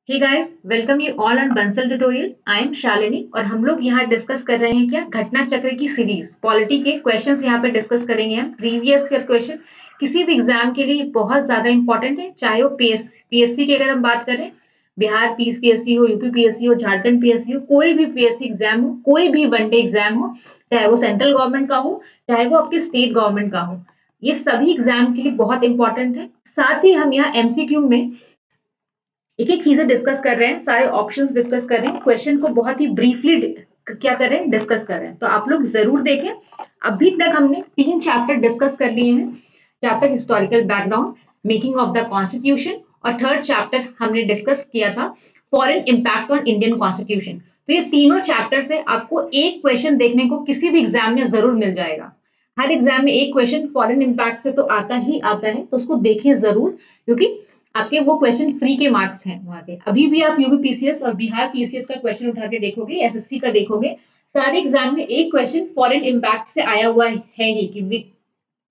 Hey guys, welcome you all on Bansal tutorial. I am Shalini और हम लोग यहाँ डिस्कस कर रहे हैं क्या घटना चक्र की सीरीज पॉलिटी के क्वेश्चंस यहाँ पे डिस्कस करेंगे हम। प्रीवियस ईयर क्वेश्चन किसी भी एग्जाम के लिए बहुत ज्यादा इंपॉर्टेंट है, चाहे वो पीएससी की अगर हम बात करें, बिहार पीएससी हो, यूपी पीएससी हो, झारखंड पीएससी हो, कोई भी पीएससी एग्जाम हो, कोई भी वनडे एग्जाम हो, चाहे वो सेंट्रल गवर्नमेंट का हो, चाहे वो आपके स्टेट गवर्नमेंट का हो, ये सभी एग्जाम के लिए बहुत इंपॉर्टेंट है। साथ ही हम यहाँ एमसीक्यू में एक एक चीजें डिस्कस कर रहे हैं, सारे ऑप्शंस डिस्कस कर रहे हैं, क्वेश्चन को बहुत ही ब्रीफली क्या कर रहे हैं, डिस्कस कर रहे हैं। तो आप लोग जरूर देखें। अभी तक हमने 3 चैप्टर डिस्कस कर लिए हैं। Chapter historical background, making of the constitution, और थर्ड चैप्टर हमने डिस्कस किया था foreign impact on Indian constitution. तो ये तीनों चैप्टर से आपको एक क्वेश्चन देखने को किसी भी एग्जाम में जरूर मिल जाएगा। हर एग्जाम में एक क्वेश्चन फॉरेन इम्पैक्ट से तो आता ही आता है, तो उसको देखिए जरूर, क्योंकि आपके वो क्वेश्चन फ्री के मार्क्स हैं वहां के। अभी भी आप यूपी पीसीएस और बिहार पीसीएस का क्वेश्चन उठा के देखोगे, एसएससी का देखोगे, सारे एग्जाम में एक क्वेश्चन फॉरेन इम्पैक्ट से आया हुआ है ही, कि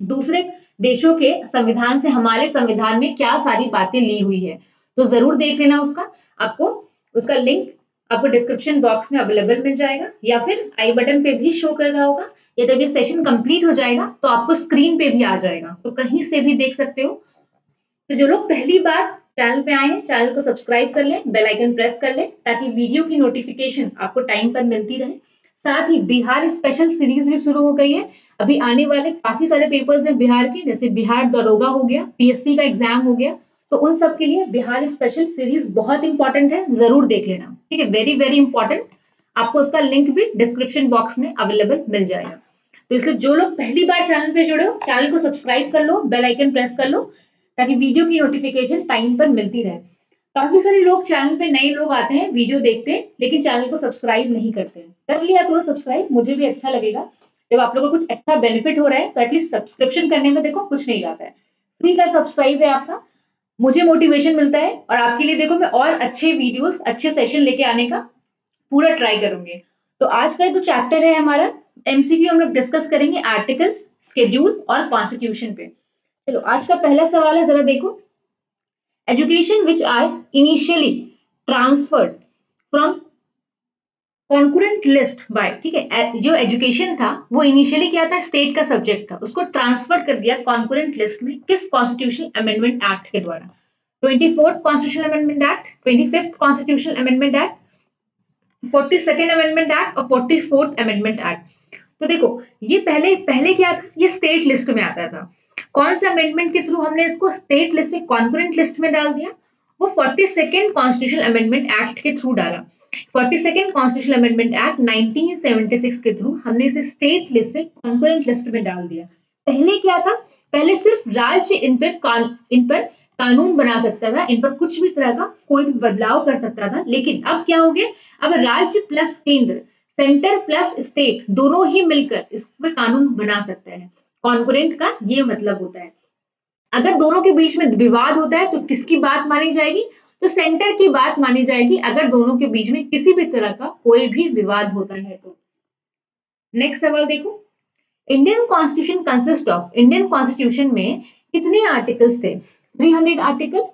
दूसरे देशों के संविधान से हमारे संविधान में क्या सारी बातें ली हुई है। तो जरूर देख लेना उसका। आपको उसका लिंक आपको डिस्क्रिप्शन बॉक्स में अवेलेबल मिल जाएगा, या फिर आई बटन पे भी शो कर रहा होगा, या जब ये सेशन कंप्लीट हो जाएगा तो आपको स्क्रीन पे भी आ जाएगा, तो कहीं से भी देख सकते हो। तो जो लोग पहली बार चैनल पे आए हैं, चैनल को सब्सक्राइब कर लें, बेल आइकन प्रेस कर लें, ताकि वीडियो की नोटिफिकेशन आपको टाइम पर मिलती रहे। साथ ही बिहार स्पेशल सीरीज भी शुरू हो गई है। अभी आने वाले काफी सारे पेपर्स हैं बिहार के, जैसे बिहार दरोगा हो गया, पीएससी का एग्जाम हो गया, तो उन सब के लिए बिहार स्पेशल सीरीज बहुत इंपॉर्टेंट है, जरूर देख लेना। ठीक है, वेरी वेरी इंपॉर्टेंट। आपको उसका लिंक भी डिस्क्रिप्शन बॉक्स में अवेलेबल मिल जाएगा। तो इसलिए जो लोग पहली बार चैनल पे जुड़े हो, चैनल को सब्सक्राइब कर लो, बेल आइकन प्रेस कर लो, ताकि वीडियो की नोटिफिकेशन टाइम पर मिलती रहे। काफी सारे लोग चैनल पे नए लोग आते हैं, वीडियो देखते हैं, लेकिन चैनल को सब्सक्राइब नहीं करते हैं। कर लिया करो सब्सक्राइब, मुझे भी अच्छा लगेगा। जब आप लोगों को कुछ अच्छा बेनिफिट हो रहा है तो एटलीस्ट सब्सक्रिप्शन करने में देखो कुछ नहीं जाता है, फ्री का सब्सक्राइब है आपका, मुझे मोटिवेशन मिलता है, और आपके लिए देखो मैं और अच्छे वीडियोस, अच्छे सेशन लेके आने का पूरा ट्राई करूंगे। तो आज का जो चैप्टर है हमारा एमसीक्यू, हम लोग डिस्कस करेंगे आर्टिकल्स, स्केड्यूल और कॉन्स्टिट्यूशन पे। चलो आज का पहला सवाल है, जरा देखो। Education which are initially transferred from concurrent list by, ठीक है, जो एजुकेशन था वो इनिशियली क्या था, स्टेट का सब्जेक्ट था, उसको ट्रांसफर कर दिया कॉन्करेंट लिस्ट में, किस कॉन्स्टिट्यूशनल अमेंडमेंट एक्ट के द्वारा? 24th constitutional amendment act, 25th constitutional amendment act, 42nd amendment act और 44th अमेंडमेंट एक्ट। तो देखो, ये पहले पहले क्या था, ये स्टेट लिस्ट में आता था। कौन से अमेंडमेंट के थ्रू हमने इसको स्टेट लिस्ट से कॉन्करेंट लिस्ट में डाल दिया? वो 42nd कॉन्स्टिट्यूशनल अमेंडमेंट एक्ट के थ्रू डाला। 42nd कॉन्स्टिट्यूशनल अमेंडमेंट एक्ट 1976 के थ्रू हमने इसे स्टेट लिस्ट से कॉन्करेंट लिस्ट में डाल दिया। पहले क्या था, पहले सिर्फ राज्य इन पर कानून बना सकता था, इन पर कुछ भी तरह का कोई भी बदलाव कर सकता था। लेकिन अब क्या हो गया, अब राज्य प्लस केंद्र, सेंटर प्लस स्टेट, दोनों ही मिलकर इस पे कानून बना सकते हैं। कॉन्करेंट का ये मतलब होता है, अगर दोनों के बीच में विवाद होता है तो किसकी बात मानी जाएगी? तो सेंटर की बात मानी जाएगी, अगर दोनों के बीच में किसी भी तरह का कोई भी विवाद होता है तो। नेक्स्ट सवाल देखो। Indian constitution consist of, Indian constitution में कितने आर्टिकल्स थे? 300 article,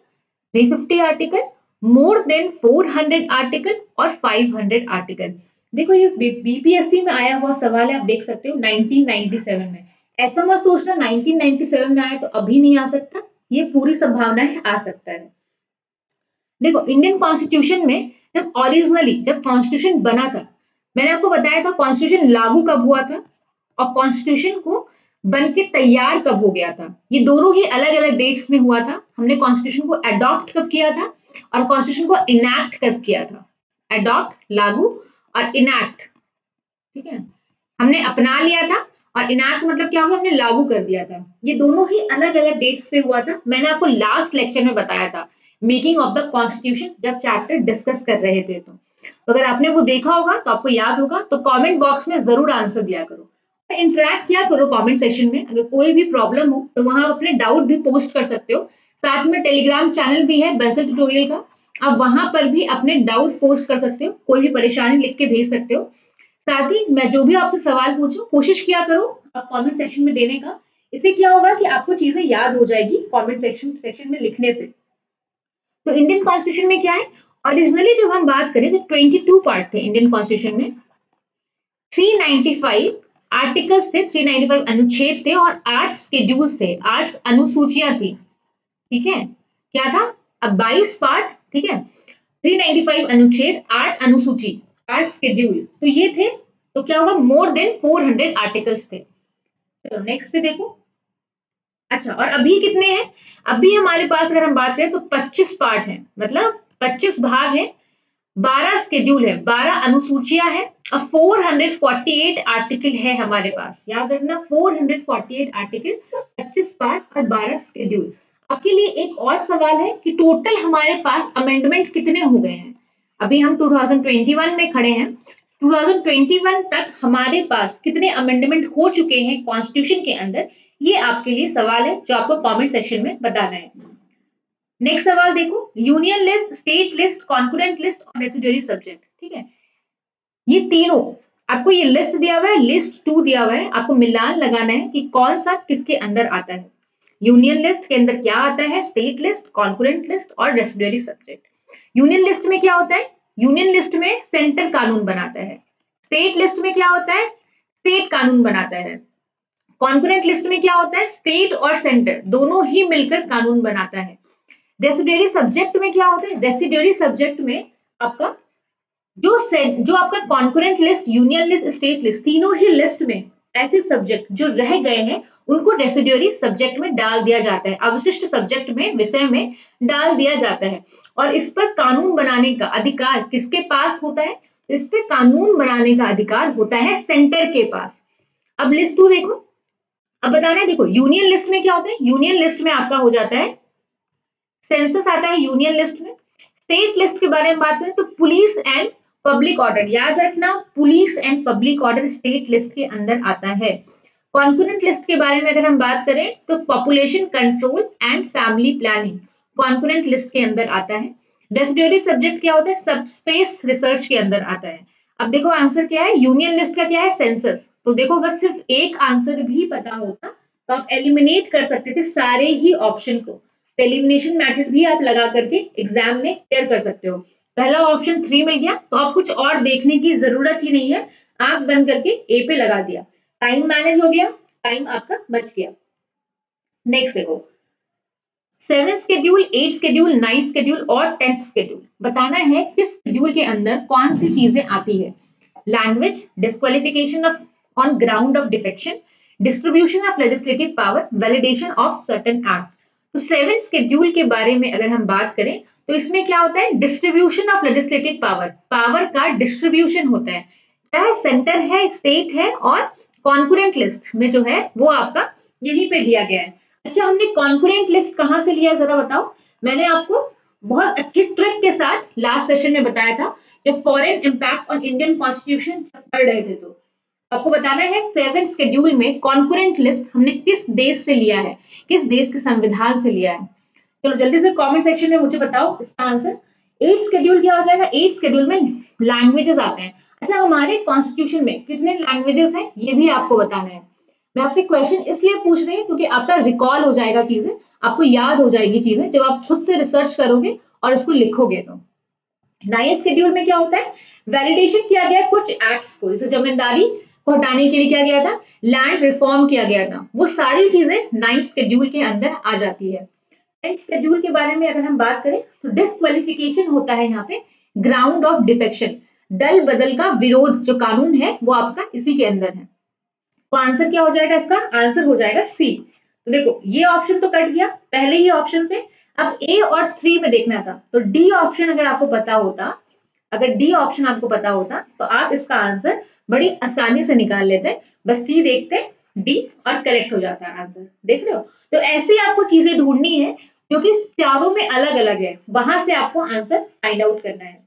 350 article, more than 400 article और 500 आर्टिकल। देखो, ये बीपीएससी में आया हुआ सवाल है, आप देख सकते हो 1997 में। ऐसा मत सोचना 1997 में आया तो अभी नहीं आ सकता, ये पूरी संभावना है आ सकता है। देखो, इंडियन कॉन्स्टिट्यूशन में जब ओरिजिनली जब कॉन्स्टिट्यूशन बना था, मैंने आपको बताया था कॉन्स्टिट्यूशन लागू कब हुआ था और कॉन्स्टिट्यूशन को बन के तैयार कब हो गया था, ये दोनों ही अलग अलग डेट्स में हुआ था। हमने कॉन्स्टिट्यूशन को अडॉप्ट कब किया था और कॉन्स्टिट्यूशन को इनैक्ट कब किया था। अडॉप्ट लागू और इनैक्ट, ठीक है, हमने अपना लिया था, और इनैक्ट मतलब क्या होगा, हमने लागू कर दिया था। ये दोनों ही अलग अलग डेट्स पे हुआ था। मैंने आपको लास्ट लेक्चर में बताया था, मेकिंग ऑफ द कॉन्स्टिट्यूशन, जब चैप्टर डिस्कस कर रहे थे। तो अगर आपने वो देखा होगा तो आपको याद होगा, तो कमेंट बॉक्स में जरूर आंसर दिया करो, इंटरेक्ट किया करो कमेंट सेक्शन में। अगर कोई भी प्रॉब्लम हो तो वहां अपने डाउट भी पोस्ट कर सकते हो। साथ में टेलीग्राम चैनल भी है बंसल ट्यूटोरियल का, आप वहां पर भी अपने डाउट पोस्ट कर सकते हो, कोई भी परेशानी लिख के भेज सकते हो। साथ ही मैं जो भी आपसे सवाल पूछूं, कोशिश किया करो आप कमेंट सेक्शन में देने का। इससे क्या होगा कि आपको चीजें याद हो जाएगी कमेंट सेक्शन में लिखने से। तो इंडियन कॉन्स्टिट्यूशन में क्या है, ओरिजिनली जब हम बात करें तो 22 पार्ट थे इंडियन कॉन्स्टिट्यूशन में, 395 आर्टिकल्स थे, 395 अनुच्छेद थे और 8 स्केड्यूल्स थे, 8 अनुसूचियां थी। ठीक है, क्या था? अब 22 पार्ट, ठीक है, 395 अनुच्छेद, 8 अनुसूची, 8 स्केड्यूल, तो ये थे। तो क्या होगा? मोर देन 400 आर्टिकल्स थे। चलो नेक्स्ट पे देखो। अच्छा, और अभी कितने हैं? अभी हमारे पास अगर हम बात करें तो 25 पार्ट है, मतलब 25 भाग है, 12 स्केड्यूल है, 12 अनुसूचियां हैं और 448 आर्टिकल है हमारे पास। याद रखना, 448 आर्टिकल, 25 पार्ट और 12 स्केड्यूल। आपके लिए एक और सवाल है कि टोटल हमारे पास अमेंडमेंट कितने हो गए हैं? अभी हम 2021 में खड़े हैं, 2021 तक हमारे पास कितने अमेंडमेंट हो चुके हैं कॉन्स्टिट्यूशन के अंदर, ये आपके लिए सवाल है जो आपको कमेंट सेक्शन में बताना है। नेक्स्ट सवाल देखो, union list, state list, concurrent list और रेसिडुअरी सब्जेक्ट। ठीक है, ये तीनों आपको, ये लिस्ट दिया हुआ है, लिस्ट 2 दिया हुआ है, आपको मिलान लगाना है कि कौन सा किसके अंदर आता है। यूनियन लिस्ट के अंदर क्या आता है? स्टेट लिस्ट, कॉन्करेंट लिस्ट और रेसिडुअरी सब्जेक्ट। यूनियन लिस्ट में क्या होता है? यूनियन लिस्ट में सेंटर कानून बनाता है। स्टेट लिस्ट में क्या होता है? स्टेट कानून बनाता है। कॉन्करेंट लिस्ट में क्या होता है? स्टेट और सेंटर दोनों ही मिलकर कानून बनाता है। रेसिडुअरी सब्जेक्ट में क्या होता है? रेसिडुअरी सब्जेक्ट में आपका जो आपका concurrent list, union list, state list, तीनों ही लिस्ट में ऐसे सब्जेक्ट जो रह गए हैं उनको रेसिडुअरी सब्जेक्ट में डाल दिया जाता है, अवशिष्ट सब्जेक्ट में, विषय में डाल दिया जाता है। और इस पर कानून बनाने का अधिकार किसके पास होता है? इस पे कानून बनाने का अधिकार होता है सेंटर के पास। अब लिस्ट 2 देखो, अब बताना है, देखो यूनियन लिस्ट में क्या होता है? यूनियन लिस्ट में आपका हो जाता है सेंसस, आता है यूनियन लिस्ट में। स्टेट लिस्ट के बारे में बात करें तो पुलिस एंड पब्लिक ऑर्डर, याद रखना, police and public order state list के अंदर आता है। कॉन्करेंट लिस्ट के बारे में अगर हम बात करें तो population control and family planning concurrent list के अंदर आता है। रेसिडुअरी सब्जेक्ट क्या होता है? सब स्पेस रिसर्च के अंदर आता है। अब देखो आंसर क्या है, यूनियन लिस्ट का क्या है? सेंसस। तो देखो बस सिर्फ एक आंसर भी पता होता तो आप एलिमिनेट कर सकते थे सारे ही ऑप्शन को। एलिमिनेशन मेथड भी आप लगा करके एग्जाम में क्लियर कर सकते हो। पहला ऑप्शन 3 मिल गया तो आप कुछ और देखने की जरूरत ही नहीं है, आंख बंद करके ए पे लगा दिया, टाइम मैनेज हो गया, टाइम आपका बच गया। नेक्स्ट देखो, 7 शेड्यूल, 8 शेड्यूल, 9 शेड्यूल और 10th शेड्यूल। बताना है किस शेड्यूल के अंदर कौन सी चीजें आती है। Language, disqualification of on ground of defection, distribution of legislative power, validation of certain act. तो 7 शेड्यूल के बारे में अगर हम बात करें तो इसमें क्या होता है? Distribution of legislative power, power का डिस्ट्रीब्यूशन होता है। क्या सेंटर है, स्टेट है और कॉन्करेंट लिस्ट में जो है वो आपका यहीं पे दिया गया है। अच्छा, हमने कॉन्करेंट लिस्ट कहां से लिया जरा बताओ? मैंने आपको बहुत अच्छी ट्रिक के साथ लास्ट सेशन में बताया था जब foreign impact on Indian constitution पढ़ रहे थे। तो आपको बताना है 7 शेड्यूल में कॉन्करेंट लिस्ट हमने किस देश से लिया है, किस देश के संविधान से लिया है। चलो जल्दी से कमेंट सेक्शन में मुझे बताओ इसका आंसर। 8 शेड्यूल क्या हो जाएगा? 8 शेड्यूल में लैंग्वेजेस आते हैं। अच्छा, हमारे कॉन्स्टिट्यूशन में कितने लैंग्वेजेस हैं ये भी आपको बताना है। मैं आपसे क्वेश्चन इसलिए पूछ रही हूँ क्योंकि आपका रिकॉल हो जाएगा चीजें, आपको याद हो जाएगी चीजें जब आप खुद से रिसर्च करोगे और इसको लिखोगे। तो 9 शेड्यूल में क्या होता है? वैलिडेशन किया गया कुछ एक्ट्स को, जैसे जमींदारी को हटाने के लिए क्या गया था, लैंड रिफॉर्म किया गया था, वो सारी चीजें 9 शेड्यूल के अंदर आ जाती है। 10th शेड्यूल के बारे में अगर हम बात करें तो डिस्क्वालिफिकेशन होता है यहाँ पे ग्राउंड ऑफ डिफेक्शन, दल बदल का विरोध जो कानून है वो आपका इसी के अंदर है। तो आंसर क्या हो जाएगा इसका? आंसर हो जाएगा सी। तो देखो ये ऑप्शन तो कट गया पहले ही ऑप्शन से। अब ए और 3 में देखना था तो डी ऑप्शन अगर आपको पता होता, अगर डी ऑप्शन आपको पता होता तो आप इसका आंसर बड़ी आसानी से निकाल लेते, बस सी देखते डी और करेक्ट हो जाता है आंसर। देख रहे हो? तो ऐसे आपको चीजें ढूंढनी है जो कि चारों में अलग अलग है, वहां से आपको आंसर फाइंड आउट करना है।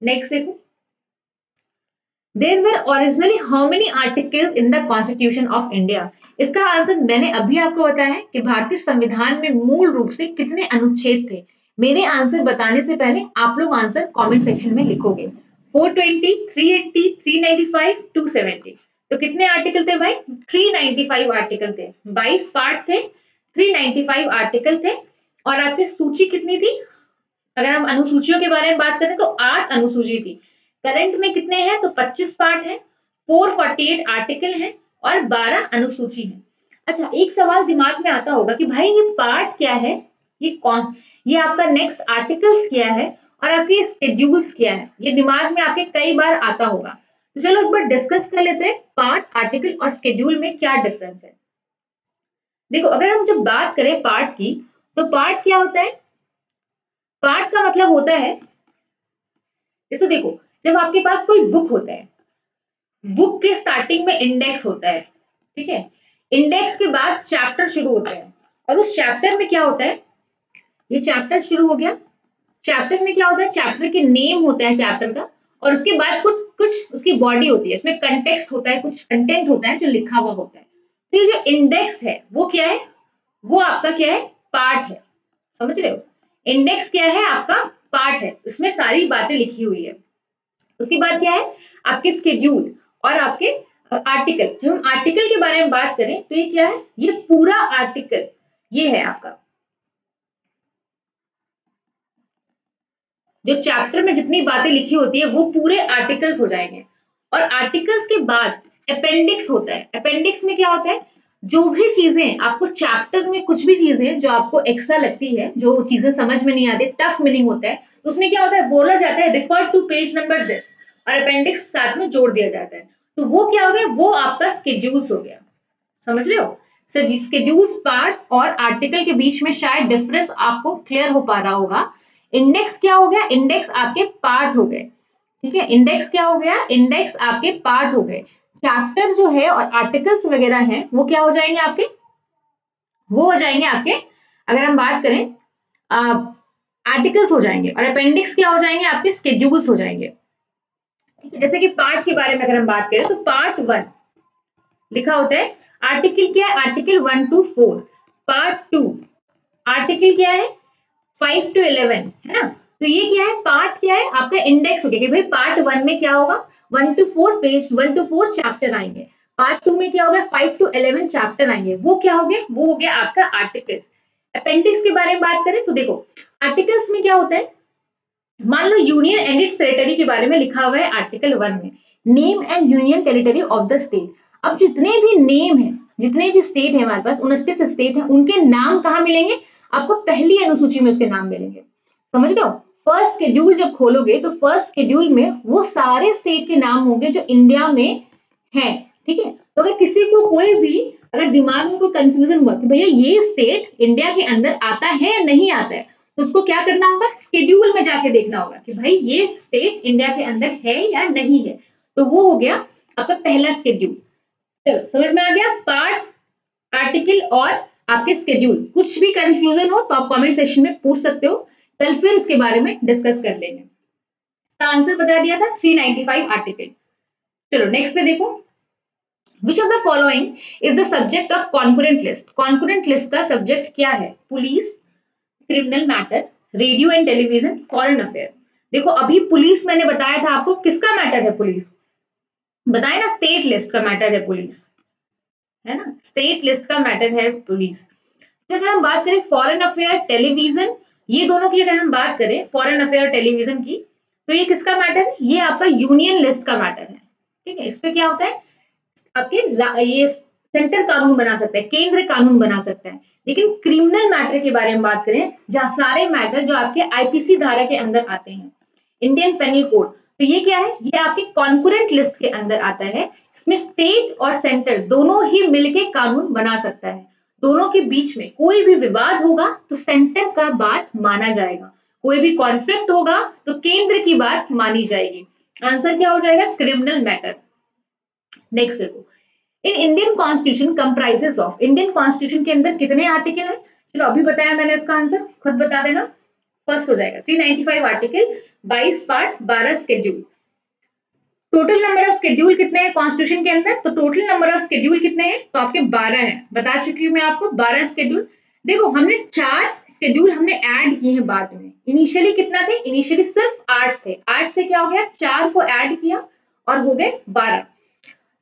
नेक्स्ट देखो, There were originally how many articles in the Constitution of India? इसका आंसर मैंने अभी आपको बताया है कि भारतीय संविधान में मूल रूप से कितने अनुच्छेद थे। मेरे आंसर बताने से पहले आप लोग आंसर कमेंट सेक्शन में लिखोगे। 420, 380, 395, 270। तो कितने आर्टिकल थे भाई? 395 आर्टिकल थे, 22 पार्ट थे, 395 आर्टिकल थे। और आपकी सूची कितनी थी? अगर हम अनुसूचियों के बारे में बात करें तो 8 अनुसूची थी। करंट में कितने हैं तो 25 पार्ट है, 448 आर्टिकल हैं और 12 अनुसूची हैं। अच्छा, एक सवाल दिमाग में आता होगा कि भाई ये पार्ट क्या है, ये आपका नेक्स्ट आर्टिकल्स क्या है और आपके स्केड्यूल्स क्या है, ये दिमाग में आपके कई बार आता होगा। तो चलो एक बार डिस्कस कर लेते हैं पार्ट, आर्टिकल और स्केड्यूल में क्या डिफरेंस है। देखो, अगर हम जब बात करें पार्ट की, तो पार्ट क्या होता है? पार्ट का मतलब होता है, जैसे देखो, जब आपके पास कोई बुक होता है, बुक के स्टार्टिंग में इंडेक्स होता है, ठीक है, इंडेक्स के बाद चैप्टर शुरू होता है और उस चैप्टर में क्या होता है, ये चैप्टर शुरू हो गया, चैप्टर में क्या होता है, चैप्टर के नेम होता है चैप्टर का, और उसके बाद कुछ कुछ उसकी बॉडी होती है, इसमें कंटेक्स्ट होता है, कुछ कंटेंट होता है जो लिखा हुआ होता है। तो ये जो इंडेक्स है वो क्या है, वो आपका क्या है, पार्ट है। समझ रहे हो? इंडेक्स क्या है, आपका पार्ट है, इसमें सारी बातें लिखी हुई है। उसके बाद क्या है, आपके स्केड्यूल और आपके आर्टिकल। जब हम आर्टिकल के बारे में बात करें तो ये क्या है, ये पूरा आर्टिकल ये है आपका, जो चैप्टर में जितनी बातें लिखी होती है वो पूरे आर्टिकल्स हो जाएंगे। और आर्टिकल्स के बाद अपेंडिक्स होता है। अपेंडिक्स में क्या होता है, जो भी चीजें आपको चैप्टर में, कुछ भी चीजें जो आपको एक्स्ट्रा लगती है, जो चीजें समझ में नहीं आती, टफ मीनिंग होता है, तो उसमें क्या होता है, बोला जाता है refer to page number this, और अपेंडिक्स साथ में जोड़ दिया जाता है। तो वो क्या हो गया, वो आपका स्केड्यूल्स हो गया। समझ रहे हो? स्केड्यूल्स पार्ट और आर्टिकल के बीच में शायद डिफरेंस आपको क्लियर हो पा रहा होगा। इंडेक्स क्या हो गया, इंडेक्स आपके पार्ट हो गए, ठीक है, इंडेक्स क्या हो गया, इंडेक्स आपके पार्ट हो गए। चैप्टर जो है और आर्टिकल्स वगैरह हैं वो क्या हो जाएंगे आपके, वो हो जाएंगे आपके, अगर हम बात करें आर्टिकल्स हो जाएंगे, और अपेंडिक्स क्या हो जाएंगे, आपके स्केड्यूल्स हो जाएंगे। ठीक है, जैसे कि पार्ट के बारे में अगर हम बात करें तो पार्ट 1 लिखा होता है, आर्टिकल क्या है, आर्टिकल 1 to 4। पार्ट 2 आर्टिकल क्या है, 5 to 11, है ना। तो ये क्या है, पार्ट क्या है, आपका इंडेक्स हो गया कि भाई पार्ट 1 में क्या होगा, 1 to 4 पेज, 1 to 4 चैप्टर आएंगे। पार्ट 2 में क्या होगा, 5 to 11 चैप्टर आएंगे। वो क्या हो गया, वो हो गया आपका आर्टिकल्स। अपेंडिक्स के बारे में बात करें तो देखो, आर्टिकल्स में क्या होता है, मान लो यूनियन एंड इट्स टेरिटरी के बारे में लिखा हुआ है आर्टिकल 1 में, name and union territory of the state. अब जितने भी नेम है, जितने भी स्टेट है हमारे पास, 29 स्टेट है, उनके नाम कहाँ मिलेंगे, आपको पहली अनुसूची में उसके नाम मिलेंगे। समझ रहे हो? फर्स्ट शेड्यूल जब खोलोगे तो फर्स्ट शेड्यूल में वो सारे स्टेट के नाम होंगे जो इंडिया में है। ठीक है, तो अगर किसी को कोई भी, अगर दिमाग में कोई कंफ्यूजन हुआ कि भैया ये स्टेट इंडिया के अंदर आता है या नहीं आता है, तो उसको क्या करना होगा, शेड्यूल में जाके देखना होगा कि भाई ये स्टेट इंडिया के अंदर है या नहीं है। तो वो हो गया आपका पहला शेड्यूल। चलो समझ में आ गया, पार्ट, आर्टिकल और आपके शेड्यूल। कुछ भी कंफ्यूजन हो तो आप कमेंट सेक्शन में पूछ सकते हो, कल फिर इसके बारे में डिस्कस कर लेंगे। इसका आंसर बता दिया था 395 आर्टिकल। चलो नेक्स्ट पे देखो, Which of the following is the subject of concurrent list? Concurrent list का सब्जेक्ट क्या है? Police, criminal matter, radio and television, foreign affair. देखो अभी पुलिस मैंने बताया था आपको, किसका मैटर है पुलिस, बताए ना, स्टेट लिस्ट का मैटर है पुलिस, है ना, स्टेट लिस्ट का मैटर है पुलिस। तो अगर हम बात करें फॉरेन अफेयर, टेलीविजन, ये दोनों की अगर हम बात करें, फॉरेन अफेयर, टेलीविजन की, तो ये किसका मैटर है, ये आपका यूनियन लिस्ट का मैटर है। ठीक है, इस पे क्या होता है, आपके ये सेंटर कानून बना सकता है, केंद्र कानून बना सकता है। लेकिन क्रिमिनल मैटर के बारे में बात करें, जहां सारे मैटर जो आपके आईपीसी धारा के अंदर आते हैं, इंडियन पेनल कोड, तो ये क्या है, ये आपके कॉन्करेंट लिस्ट के अंदर आता है। इसमें स्टेट और सेंटर दोनों ही मिलके कानून बना सकता है। दोनों के बीच में कोई भी विवाद होगा तो सेंटर का बात माना जाएगा, कोई भी कॉन्फ्लिक्ट होगा तो केंद्र की बात मानी जाएगी। आंसर क्या हो जाएगा, क्रिमिनल मैटर। नेक्स्ट देखो, in Indian constitution comprises of, Indian constitution के अंदर कितने आर्टिकल हैं, चलो अभी बताया मैंने, इसका आंसर खुद बता देना। फर्स्ट हो जाएगा 395 article, 22 part, 12 schedule. Total number of schedule कितने हैं कॉन्स्टिट्यूशन के अंदर, तो टोटल नंबर ऑफ शेड्यूल कितने हैं, तो आपके 12 हैं, बता चुकी हूँ मैं आपको 12 शेड्यूल। देखो हमने 4 शेड्यूल हमने ऐड किए हैं बाद में, इनिशियली कितना थे, इनिशियली सिर्फ 8 थे, 8 से क्या हो गया, 4 को ऐड किया और हो गए 12।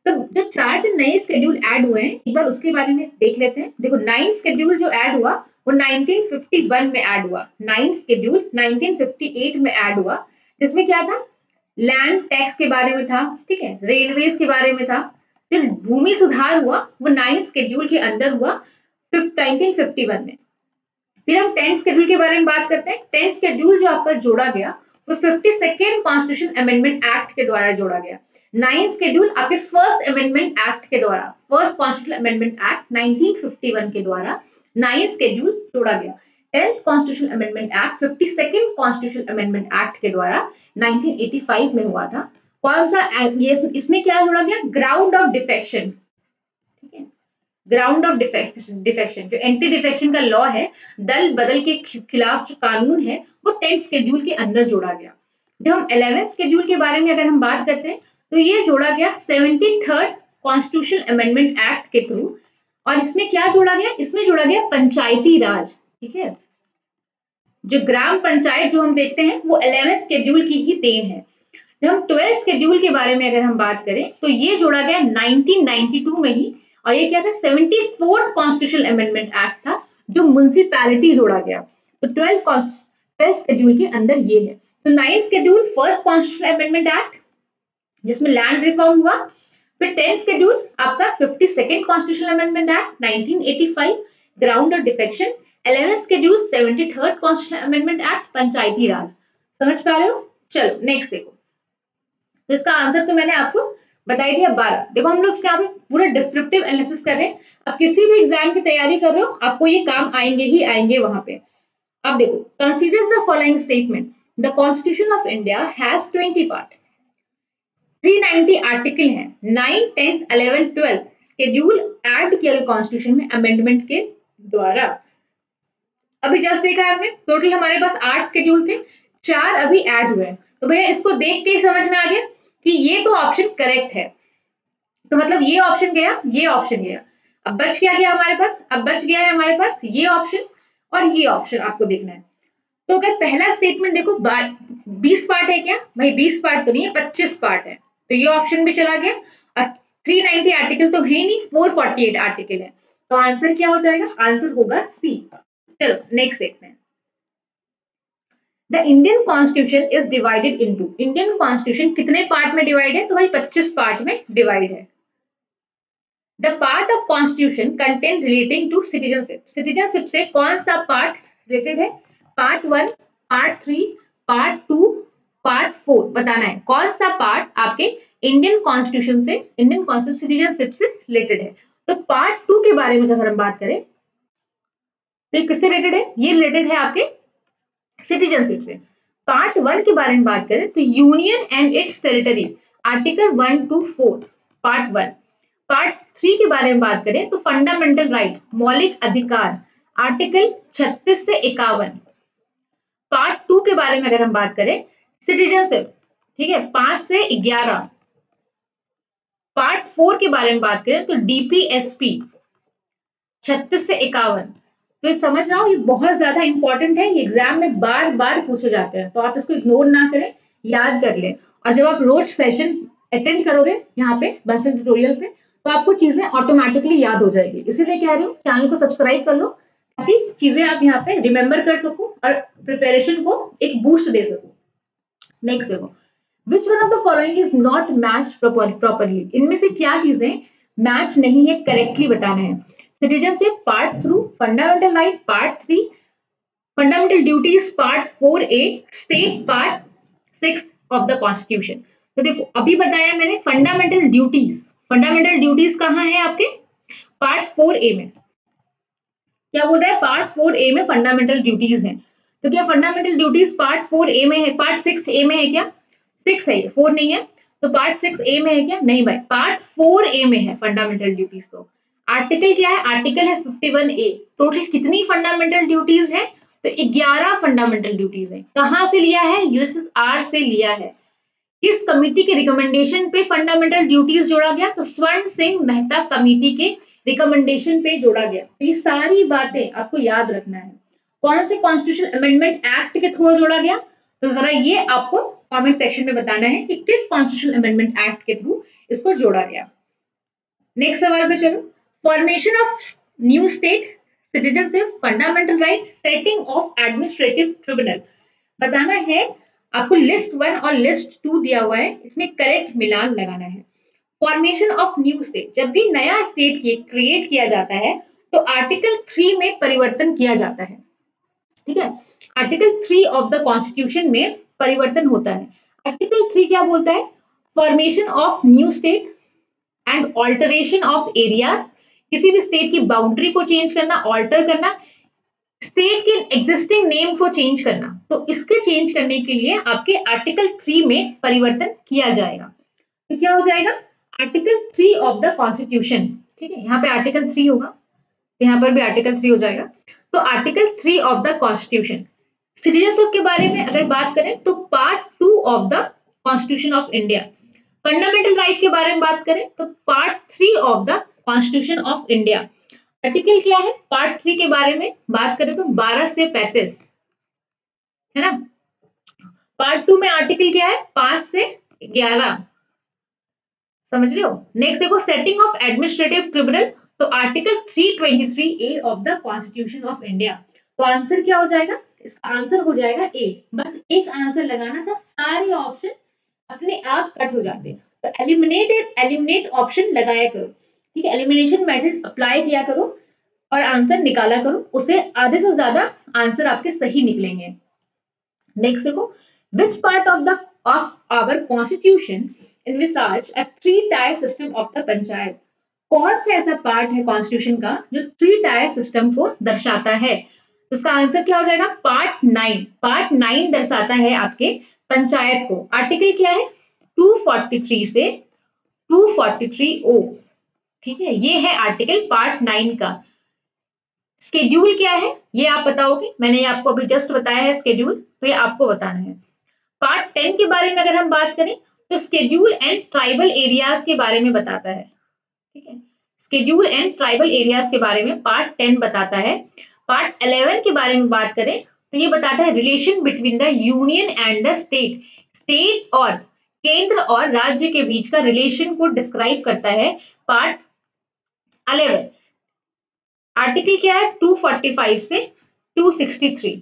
तो जो 4 जो नए शेड्यूल ऐड हुए हैं, एक बार उसके बारे में देख लेते हैं। देखो 9 शेड्यूल जो ऐड हुआ वो 1951 में ऐड हुआ। 9th शेड्यूल 1958 में ऐड हुआ, जिसमें क्या था, लैंड टैक्स के बारे में था, ठीक है, रेलवेज के बारे में था। जो भूमि सुधार हुआ वो 9th शेड्यूल के अंदर हुआ 1951 में। फिर हम 10th शेड्यूल के बारे में बात करते हैं। 10th शेड्यूल जो आपका जोड़ा गया वो 52nd कॉन्स्टिट्यूशन अमेंडमेंट एक्ट के द्वारा जोड़ा गया। 9th शेड्यूल आपके फर्स्ट अमेंडमेंट एक्ट के द्वारा, फर्स्ट कॉन्स्टिट्यूशन अमेंडमेंट एक्ट 1951 के द्वारा 9th शेड्यूल जोड़ा गया। 10th constitution amendment act 52nd constitution amendment act के द्वारा 1985 में हुआ था। कौन सा ये, इसमें क्या जोड़ा गया, ग्राउंड ऑफ डिफेक्शन, ठीक है, ग्राउंड ऑफ डिफेक्शन जो एंटी डिफेक्शन का लॉ है, दल बदल के खिलाफ जो कानून है, वो 10th शेड्यूल के अंदर जोड़ा गया। जब हम 11th शेड्यूल के बारे में अगर हम बात करते हैं तो ये जोड़ा गया 73rd कॉन्स्टिट्यूशन अमेंडमेंट एक्ट के थ्रू। और इसमें क्या जोड़ा गया, इसमें जोड़ा गया पंचायती राज, ठीक है, जो ग्राम पंचायत जो हम देखते हैं वो 11th शेड्यूल की ही देन है। जब हम 12th शेड्यूल के बारे में अगर हम बात करें तो ये जोड़ा गया 1992 में ही, और ये क्या था, 74th कॉन्स्टिट्यूशन अमेंडमेंट एक्ट था, जो म्युनिसिपैलिटी जोड़ा गया। तो 12th शेड्यूल के अंदर ये है। तो 9th schedule first constitution amendment act जिसमें लैंड रिफॉर्म हुआ। फिर 10th शेड्यूल आपका 52nd constitution amendment act 1985, ground of defection. 11th schedule 73rd constitution amendment act, Panchayati Raj. समझ पा रहे हो? चलो नेक्स्ट देखो। तो इसका आंसर तो मैंने आपको बता ही दिया 12। देखो हम लोग यहाँ पे पूरा डिस्क्रिप्टिव एनालिसिस कर रहे हैं। अब किसी भी एग्जाम की तैयारी कर रहे हो, आपको ये काम आएंगे ही आएंगे वहां पे। अब देखो, consider the following statement, the constitution of India has 20 part, 390 article है, 9, 10, 11, 12 शेड्यूल ऐड किया कॉन्स्टिट्यूशन में अमेंडमेंट के द्वारा। अभी जस्ट देखा हमने, टोटल हमारे पास 8 शेड्यूल थे, 4 अभी ऐड हुए हैं। तो भैया इसको देख के ही समझ में आ गया कि ये तो ऑप्शन करेक्ट है। तो मतलब ये ऑप्शन गया, ये ऑप्शन गया, अब बच क्या गया हमारे पास, अब बच गया है हमारे पास ये ऑप्शन और ये ऑप्शन आपको देखना है। तो अगर पहला स्टेटमेंट देखो 20 पार्ट है क्या, भाई 20 पार्ट तो नहीं है, 25 पार्ट है, तो ये ऑप्शन भी चला गया। और 390 आर्टिकल तो है नहीं, 448 आर्टिकल है, तो आंसर क्या हो जाएगा, आंसर होगा सी। चलो नेक्स्ट देखते हैं। The Indian constitution is divided into, Indian constitution कितने पार्ट में डिवाइड है, तो भाई 25 पार्ट में डिवाइड है। The part of constitution content relating to citizenship, citizenship से कौन सा पार्ट रिलेटेड है, पार्ट 1, पार्ट 3, पार्ट 2, पार्ट 4 बताना है कौन सा पार्ट आपके इंडियन कॉन्स्टिट्यूशन से, इंडियन कॉन्स्टिट्यूशन सिटीजनशिप से रिलेटेड है। तो पार्ट 2 के बारे में अगर हम बात करें तो किससे रिलेटेड है, ये रिलेटेड है आपके सिटीजनशिप से। पार्ट 1 के बारे में बात करें तो union and it's territory, article 1 to 4 part 1। Part 3 के बारे में बात करें तो फंडामेंटल राइट, मौलिक अधिकार, आर्टिकल 36 से 51। पार्ट 2 के बारे में अगर हम बात करें सिटीजनशिप, ठीक है, 5 से 11। पार्ट 4 के बारे में बात करें तो डीपीएसपी 36 से 51। तो समझ रहा हूँ ये बहुत ज्यादा इंपॉर्टेंट है, ये एग्जाम में बार बार पूछे जाते हैं, तो आप इसको इग्नोर ना करें, याद कर लें। और जब आप रोज सेशन अटेंड करोगे यहाँ पे बंसल ट्यूटोरियल पे, तो आपको चीजें ऑटोमेटिकली याद हो जाएगी। इसीलिए कह रही हूँ चैनल को सब्सक्राइब कर लो, ताकि चीजें आप यहाँ पे रिमेम्बर कर सको और प्रिपरेशन को एक बूस्ट दे सको। नेक्स्ट देखो, which one of the following is not match properly, इनमें से क्या चीजें मैच नहीं है, करेक्टली बताना है। Citizenship part 2, fundamental right part 3, fundamental duties part 4A, state part 6 of the constitution. तो देखो अभी बताया मैंने फंडामेंटल ड्यूटीज, फंडामेंटल ड्यूटीज कहाँ है आपके, पार्ट 4A में। क्या बोल रहा है, पार्ट 4A में फंडामेंटल ड्यूटीज हैं। तो क्या फंडामेंटल ड्यूटीज पार्ट 4A में है, पार्ट 6A में है क्या, 6 है, 4 नहीं है, तो पार्ट 6A में है क्या, नहीं भाई, पार्ट 4A में है फंडामेंटल ड्यूटीज। तो आर्टिकल क्या है, आर्टिकल है 51A। टोटल कितनी फंडामेंटल ड्यूटीज है, तो 11 फंडामेंटल ड्यूटीज है। कहाँ से लिया है, यूएसएसआर से लिया है। किस कमिटी के रिकमेंडेशन पे फंडामेंटल ड्यूटीज जोड़ा गया, तो स्वर्ण सिंह मेहता कमिटी के रिकमेंडेशन पे जोड़ा गया। तो ये सारी बातें आपको याद रखना है। कौन से कॉन्स्टिट्यूशन अमेंडमेंट एक्ट के थ्रू जोड़ा गया, तो जरा ये आपको कमेंट सेक्शन में बताना है कि किस कॉन्स्टिट्यूशन अमेंडमेंट एक्ट के थ्रू इसको जोड़ा गया। नेक्स्ट सवाल पे चलो, formation of new state citizenship, fundamental right, setting of administrative tribunal. बताना है आपको, लिस्ट 1 और लिस्ट 2 दिया हुआ है, इसमें करेक्ट मिलान लगाना है। फॉर्मेशन ऑफ न्यू स्टेट, जब भी नया स्टेट क्रिएट किया जाता है तो आर्टिकल 3 में परिवर्तन किया जाता है। ठीक है, आर्टिकल 3 ऑफ द कॉन्स्टिट्यूशन में परिवर्तन होता है। आर्टिकल 3 क्या बोलता है? Formation of new state and alteration of areas, किसी भी स्टेट की बाउंड्री को चेंज करना, ऑल्टर करना, स्टेट के एग्जिस्टिंग नेम को चेंज करना। तो इसके चेंज करने के लिए आपके आर्टिकल 3 में परिवर्तन किया जाएगा। तो क्या हो जाएगा? Article 3 of the constitution. ठीक है, यहाँ पे आर्टिकल 3 होगा, यहाँ पर भी आर्टिकल 3 हो जाएगा। तो article 3 of the constitution. Citizenship के बारे में अगर बात करें तो part 2 of the constitution of India. Fundamental right के बारे में बात करें तो part 3 of the constitution of India. Article क्या है? पार्ट 3 के बारे में बात करें तो 12 से 35 है ना। पार्ट 2 में आर्टिकल क्या है? 5 से 11, समझ रहे हो। नेक्स्ट देखो, सेटिंग ऑफ एडमिनिस्ट्रेटिव ट्रिब्यूनल। तो article 323A of the constitution of India. तो आंसर क्या हो जाएगा? इसका आंसर हो जाएगा ए। बस एक आंसर लगाना था, सारे ऑप्शन अपने आप कट हो जाते हैं। तो एलिमिनेट ऑप्शन लगाया करो। ठीक है, एलिमिनेशन मेथड अप्लाई किया करो और आंसर निकाला करो, उससे आधे से ज्यादा आंसर आपके सही निकलेंगे। नेक्स्ट देखो, which part of our constitution envisage a 3-tier system of the panchayat. कौन सा ऐसा पार्ट है कॉन्स्टिट्यूशन का जो 3-tier सिस्टम को दर्शाता है? तो इसका आंसर क्या हो जाएगा? पार्ट 9। पार्ट 9 दर्शाता है आपके पंचायत को। आर्टिकल क्या है? 243 से 243O। ठीक है, ये है आर्टिकल पार्ट 9 का। स्केड्यूल क्या है ये आप बताओगे, मैंने आपको अभी जस्ट बताया है स्केड्यूल, तो ये आपको बताना है। पार्ट 10 के बारे में अगर हम बात करें तो स्केड्यूल एंड ट्राइबल एरियाज के बारे में बताता है। ठीक है, स्केड्यूल एंड ट्राइबल एरियाज के बारे में पार्ट 10 बताता है। पार्ट 11 के बारे में बात करें तो ये बताता है relation between the union and the state. State और केंद्र और राज्य के बीच का रिलेशन को डिस्क्राइब करता है पार्ट 11। आर्टिकल क्या है? 245 से 263।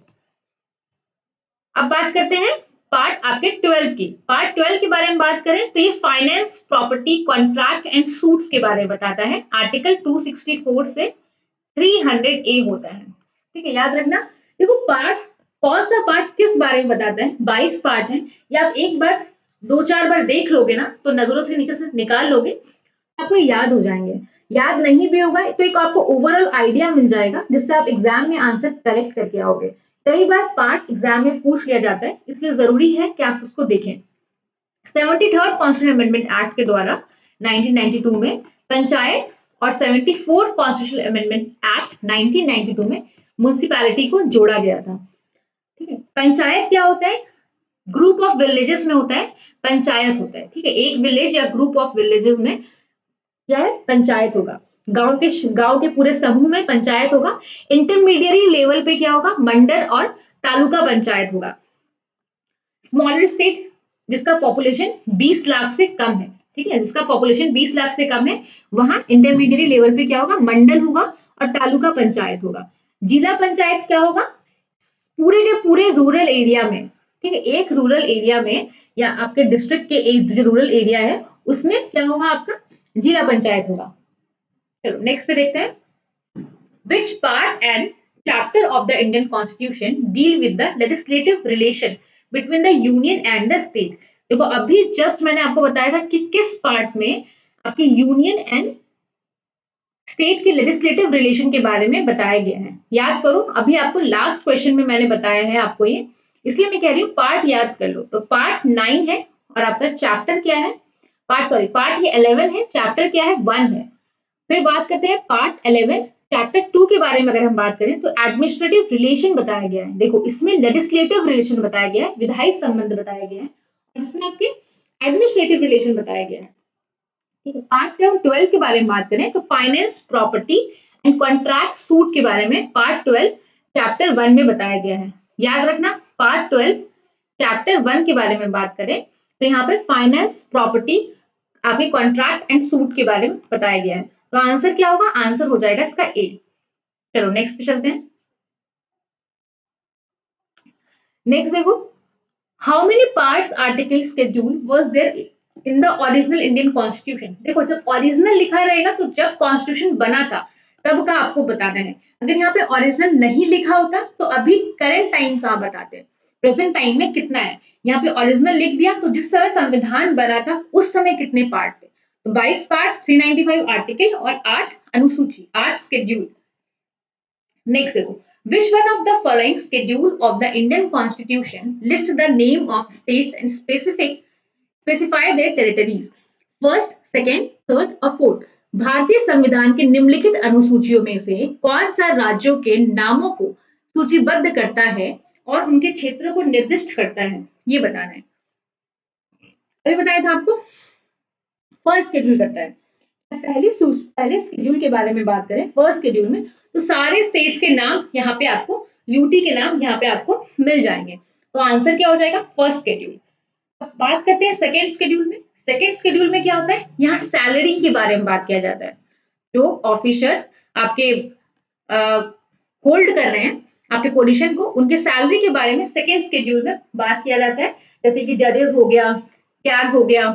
अब बात करते हैं पार्ट आपके 12 की। पार्ट 12 के बारे में बात करें तो ये finance, property, contract and suits के बारे में बताता है। आर्टिकल 264 से 300A होता है। ठीक है, याद रखना। देखो, पार्ट कौन सा पार्ट किस बारे में बताता है? 22 पार्ट है। या आप एक बार 2-4 बार देख लोगे ना तो नजरों से नीचे से निकाल लोगे, आपको याद हो जाएंगे। याद नहीं भी होगा तो एक आपको ओवरऑल आइडिया मिल जाएगा जिससे आप एग्जाम में आंसर करेक्ट करके आओगे। कई बार पार्ट एग्जाम में पूछ लिया जाता है, इसलिए जरूरी है कि आप उसको देखें। 73rd कॉन्स्टिट्यूशन अमेंडमेंट एक्ट के द्वारा 1992 में पंचायत और 74th कॉन्स्टिट्यूशनल अमेंडमेंट एक्ट 1992 में म्युनिसिपैलिटी को जोड़ा गया था। ठीक है, पंचायत क्या होता है? ग्रुप ऑफ विलेजेस में होता है पंचायत होता है। ठीक है, एक विलेज या ग्रुप ऑफ विलेजेस में क्या है? पंचायत होगा। गांव के पूरे समूह में पंचायत होगा। इंटरमीडिएट लेवल पे क्या होगा? मंडल और तालुका पंचायत होगा। स्मॉलर स्टेट जिसका पॉपुलेशन 20 लाख से कम है, ठीक है, जिसका पॉपुलेशन 20 लाख से कम है, वहां इंटरमीडिएट लेवल पे क्या होगा? मंडल होगा और तालुका पंचायत होगा। जिला पंचायत क्या होगा? पूरे के पूरे रूरल एरिया में। ठीक है, एक रूरल एरिया में या आपके डिस्ट्रिक्ट के एक जो रूरल एरिया है उसमें क्या होगा? आपका जिला पंचायत होगा। चलो नेक्स्ट पे देखते हैं। Which part and chapter of the Indian constitution deal with the legislative relation between the union and the state. देखो, अभी जस्ट मैंने आपको बताया था कि किस पार्ट में आपके यूनियन एंड स्टेट के लेजिस्लेटिव रिलेशन के बारे में बताया गया है। याद करो, अभी आपको लास्ट क्वेश्चन में मैंने बताया है आपको ये, इसलिए मैं कह रही हूँ पार्ट याद कर लो। तो पार्ट 9 है और आपका चैप्टर क्या है? पार्ट ये 11 है, चैप्टर क्या है? 1 है। फिर बात करते हैं पार्ट 11 चैप्टर 2 के बारे में अगर हम बात करें तो एडमिनिस्ट्रेटिव रिलेशन बताया गया है। देखो, इसमें लेजिस्लेटिव रिलेशन बताया गया है, विधायी संबंध बताया गया है, और इसमें आपके एडमिनिस्ट्रेटिव रिलेशन बताया गया है। ठीक है, पार्ट 12 के बारे में बात करें तो finance, property and contract suit के बारे में पार्ट 12 चैप्टर 1 में बताया गया है। याद रखना, पार्ट 12 चैप्टर 1 के बारे में बात करें तो यहाँ पे फाइनेंस, प्रॉपर्टी, आपके कॉन्ट्रैक्ट एंड सूट के बारे में बताया गया है। तो आंसर क्या होगा? आंसर हो जाएगा इसका ए। चलो नेक्स्ट पे चलते हैं। नेक्स्ट देखो, how many parts article schedule was there in the original Indian constitution. देखो जब ओरिजिनल लिखा रहेगा तो जब कॉन्स्टिट्यूशन बना था तब का आपको बताना है। अगर यहाँ पे ओरिजिनल नहीं लिखा होता तो अभी करंट टाइम का बताते हैं, प्रेजेंट टाइम में कितना है। यहाँ पे ओरिजिनल लिख दिया तो जिस समय संविधान बना था उस समय कितने पार्ट थे, तो 22 पार्ट, 395 आर्टिकल और 8 अनुसूची, 8 शेड्यूल। नेक्स्ट देखो, which one of the following schedule of the Indian Constitution list the name of states and specify their territories? First, second, third और फोर्थ। भारतीय संविधान के निम्नलिखित अनुसूचियों में से कौन सा राज्यों के नामों को सूचीबद्ध करता है और उनके क्षेत्रों को निर्दिष्ट करता है, ये बताना है। अभी बताया था आपको, फर्स्ट शेड्यूल करता है। पहले शेड्यूल के बारे में बात करें, फर्स्ट शेड्यूल में तो सारे स्टेट्स के नाम यहाँ पे आपको, यूटी के नाम यहाँ पे आपको मिल जाएंगे। तो आंसर क्या हो जाएगा, फर्स्ट शेड्यूल। अब बात करते हैं सेकेंड शेड्यूल में। सेकेंड शेड्यूल में क्या होता है, यहाँ सैलरी के बारे में बात किया जाता है। जो ऑफिसर आपके होल्ड कर रहे हैं आपके पोजीशन को, उनके सैलरी के बारे में सेकेंड शेड्यूल में बात किया जाता है। जैसे कि जजेस हो गया, कैग हो गया,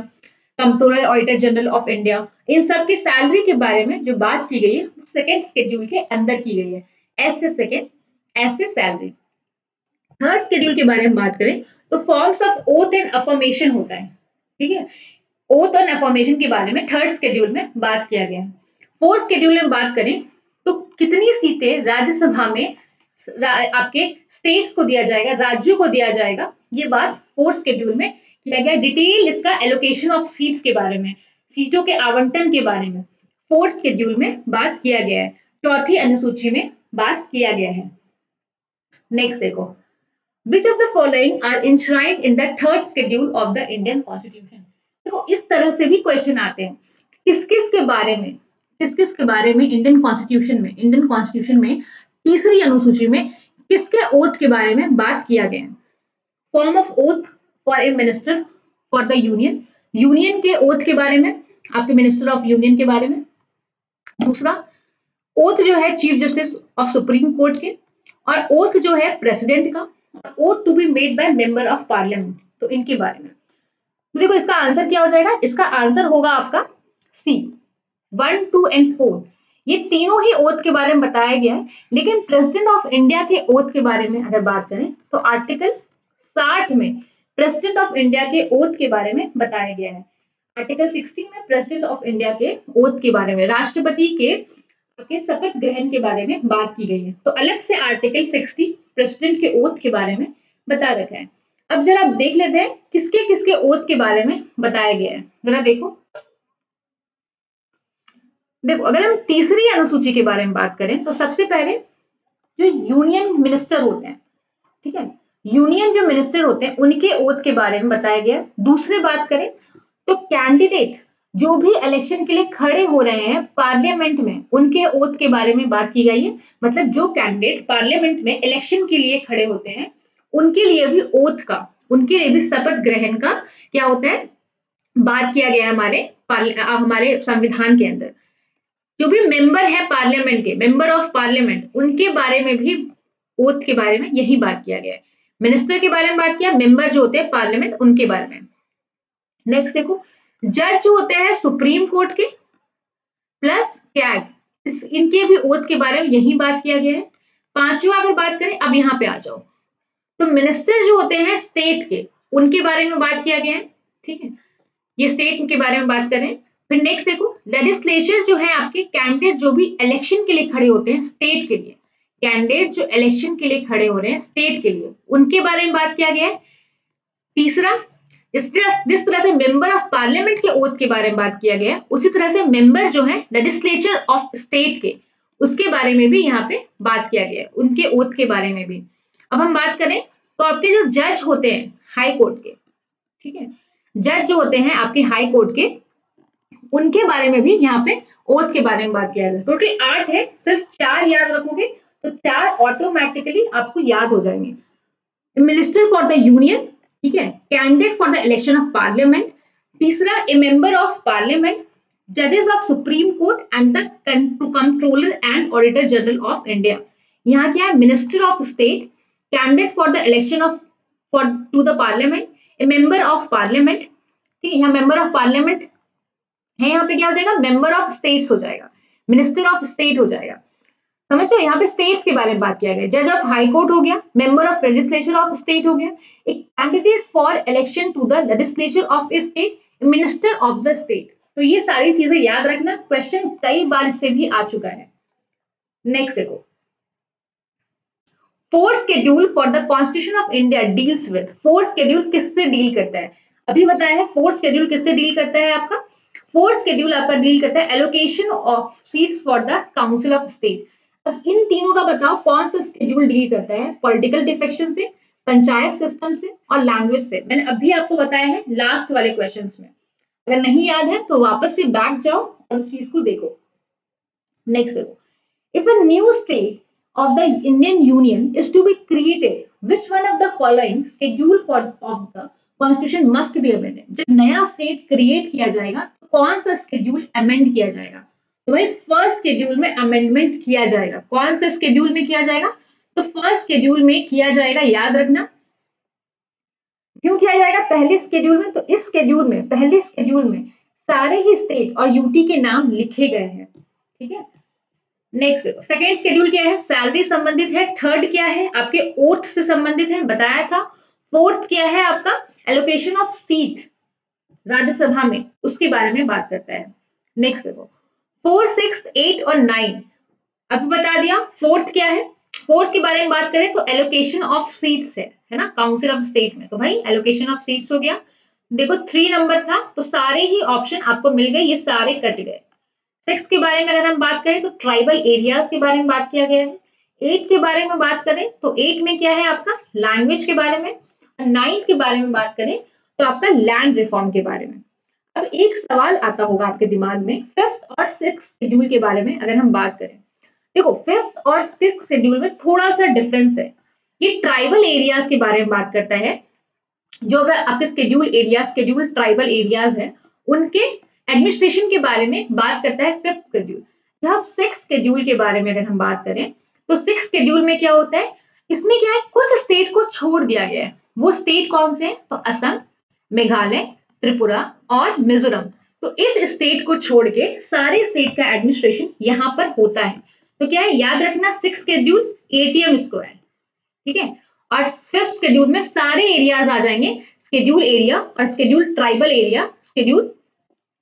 controller auditor general of India, इन सब की सैलरी के बारे में जो बात की गई है सेकेंड शेड्यूल के अंदर की गई है। ऐसे सेकेंड, ऐसे सैलरी। थर्ड शेड्यूल के बारे में बात करें तो forms of oath and affirmation होता है, ठीक है। ओथ और अफर्मेशन के बारे में थर्ड शेड्यूल में बात किया गया है। फोर्थ शेड्यूल में बात करें तो कितनी सीटें राज्यसभा में आपके स्टेट्स को दिया जाएगा, राज्यों को दिया जाएगा, ये बात फोर्थ शेड्यूल में किया गया। डिटेल इसका एलोकेशन ऑफ सीट्स के बारे में, सीटों के आवंटन के बारे में फोर्थ शेड्यूल में बात किया गया है, चौथी अनुसूची में बात किया गया है। नेक्स्ट देखो, which of the following are enshrined in the third schedule of the Indian Constitution। देखो इस तरह से भी क्वेश्चन आते हैं, किस किस के बारे में इंडियन कॉन्स्टिट्यूशन में तीसरी अनुसूची में किसके ओथ के बारे में बात किया गया है। Form of oath for a minister for the union के ओथ के बारे में, आपके मिनिस्टर ऑफ यूनियन के बारे में। दूसरा ओथ जो है chief justice of supreme court के, और ओथ जो है प्रेसिडेंट का, oath to be made by member of parliament, तो इनके बारे में। तो देखो इसका आंसर क्या हो जाएगा, इसका आंसर होगा आपका सी, 1, 2 एंड 4। ये तीनों ही ओथ के बारे में बताया गया है। लेकिन प्रेसिडेंट ऑफ इंडिया के ओथ के बारे में अगर बात करें तो आर्टिकल 60 में प्रेसिडेंट ऑफ इंडिया के ओथ के बारे में बताया गया है। आर्टिकल 60 में प्रेसिडेंट ऑफ इंडिया के ओथ के बारे में, राष्ट्रपति के शपथ ग्रहण के बारे में बात की गई है। तो अलग से आर्टिकल 60 प्रेसिडेंट के ओथ के बारे में बता रखा है। अब जरा देख लेते हैं किसके किसके ओथ के बारे में बताया गया है। जरा देखो अगर हम तीसरी अनुसूची के बारे में बात करें तो सबसे पहले जो यूनियन मिनिस्टर होते हैं, ठीक है, यूनियन जो मिनिस्टर होते हैं उनके ओथ के बारे में बताया गया। दूसरी बात करें तो कैंडिडेट जो भी इलेक्शन के लिए खड़े हो रहे हैं पार्लियामेंट में, उनके ओथ के बारे में बात की गई है। मतलब जो कैंडिडेट पार्लियामेंट में इलेक्शन के लिए खड़े होते हैं उनके लिए भी ओथ का, उनके लिए भी शपथ ग्रहण का क्या होता है, बात किया गया हमारे संविधान के अंदर। जो भी मेंबर है पार्लियामेंट के, मेंबर ऑफ पार्लियामेंट, उनके बारे में भी ओथ के बारे में यही बात किया गया है। मिनिस्टर के बारे में बात किया, मेंबर जो होते हैं पार्लियामेंट उनके बारे में। नेक्स्ट देखो, जज जो होते हैं सुप्रीम कोर्ट के प्लस कैग, इनके भी ओथ के बारे में यही बात किया गया है। पांचवा अगर बात करें, अब यहाँ पे आ जाओ, तो मिनिस्टर जो होते हैं स्टेट के, उनके बारे में बात किया गया है, ठीक है, ये स्टेट के बारे में बात करें। फिर नेक्स्ट देखो, लेजिस्लेचर जो है आपके, कैंडिडेट जो भी इलेक्शन के लिए खड़े होते हैं स्टेट के लिए, कैंडिडेट जो इलेक्शन के लिए खड़े हो रहे हैं स्टेट के लिए, उनके बारे में बात किया गया है। तीसरा, जिस तरह से मेंबर ऑफ पार्लियामेंट के ओथ के बारे में बात किया गया, उसी तरह से मेंबर जो है लेजिस्लेचर ऑफ स्टेट के, उसके बारे में भी यहाँ पे बात किया गया है, उनके ओथ के बारे में भी। अब हम बात करें तो आपके जो जज होते हैं हाई कोर्ट के, ठीक है, जज जो होते हैं आपके हाई कोर्ट के, उनके बारे में भी यहाँ पे ओथ के बारे में बात किया गया। टोटल 8 है, सिर्फ 4 याद रखोगे तो 4 ऑटोमेटिकली आपको याद हो जाएंगे। मिनिस्टर फॉर द यूनियन, ठीक है, candidate for the election of parliament, तीसरा ए मेंबर ऑफ पार्लियामेंट, जजेस of supreme court and the controller and auditor general of India. यहाँ क्या है, minister of state, candidate for the election of for to the parliament, a member of parliament. ठीक है, यहाँ member of parliament है, यहाँ पे क्या हो जाएगा, मेंबर ऑफ स्टेट्स हो जाएगा, मिनिस्टर ऑफ स्टेट हो जाएगा। समझ लो, यहाँ पे स्टेट्स के बारे में बात किया गया। जज ऑफ हाई कोर्ट हो गया, member of legislature of state हो गया, एक candidate for election to the legislature of a state, minister of the state. तो ये सारी चीजें याद रखना, क्वेश्चन कई बार इससे भी आ चुका है। नेक्स्ट देखो, fourth schedule for the constitution of India deals with, fourth schedule किससे डील करता है, अभी बताया है फोर्थ शेड्यूल किससे डील करता है आपका, फोर्थ शेड्यूल आपका डील करता है allocation of seats for the council of state. अब इन तीनों का बताओ कौन सा शेड्यूल डील करता है, पॉलिटिकल डिफेक्शन से, पंचायत सिस्टम से और लैंग्वेज से। मैंने अभी आपको बताया है लास्ट वाले क्वेश्चंस में, अगर नहीं याद है तो वापस से बैक जाओ और उस चीज को देखो। नेक्स्ट देखो, if a new state of the Indian Union is to be created, which one of the following schedule for of the constitution must be amended? जब नया स्टेट क्रिएट किया जाएगा तो कौन सा स्केड्यूल अमेंड किया जाएगा, तो भाई फर्स्ट शेड्यूल में अमेंडमेंट किया जाएगा। कौन सा शेड्यूल में किया जाएगा, तो फर्स्ट शेड्यूल में किया जाएगा, याद रखना। क्यों किया जाएगा पहले शेड्यूल में, तो इस शेड्यूल में, पहले शेड्यूल में सारे ही स्टेट और यूटी के नाम लिखे गए हैं। ठीक है, नेक्स्ट देखो, सेकेंड शेड्यूल क्या है, सैलरी संबंधित है, थर्ड क्या है आपके ओथ से संबंधित है, बताया था, फोर्थ क्या है आपका एलोकेशन ऑफ सीट राज्यसभा में, उसके बारे में बात करता है। नेक्स्ट देखो, 4, 6, 8 और 9 अभी बता दिया। फोर्थ क्या है, फोर्थ के बारे में बात करें तो एलोकेशन ऑफ सीट्स है ना, काउंसिल ऑफ स्टेट में, तो भाई एलोकेशन ऑफ सीट्स हो गया। देखो 3 नंबर था तो सारे ही ऑप्शन आपको मिल गए, ये सारे कट गए। 6 के बारे में अगर हम बात करें तो ट्राइबल एरियाज के बारे में बात किया गया है। 8 के बारे में बात करें तो 8 में क्या है आपका लैंग्वेज के बारे में। 9 के बारे में बात करें तो आपका लैंड रिफॉर्म के बारे में। अब एक सवाल आता होगा आपके दिमाग में, 5th और 6th शेड्यूल के बारे में अगर हम बात करें, देखो 5th और 6th शेड्यूल में थोड़ा सा डिफरेंस है। ये ट्राइबल एरियाज के बारे में बात करता है, जो आपके शेड्यूल ट्राइबल एरियाज है उनके एडमिनिस्ट्रेशन के बारे में बात करता है 5th शेड्यूल। जब 6th शेड्यूल के बारे में अगर हम बात करें तो 6th शेड्यूल में क्या होता है, इसमें क्या है कुछ स्टेट को छोड़ दिया गया है। वो स्टेट कौन से हैं, तो असम, मेघालय, त्रिपुरा और मिजोरम। तो इस स्टेट को छोड़ के सारे स्टेट का एडमिनिस्ट्रेशन यहाँ पर होता है। तो क्या है, याद रखना 6th शेड्यूल एटीएम स्क्वायर, ठीक है, और 5th शेड्यूल में सारे एरियाज आ जाएंगे, शेड्यूल एरिया और शेड्यूल ट्राइबल एरिया, शेड्यूल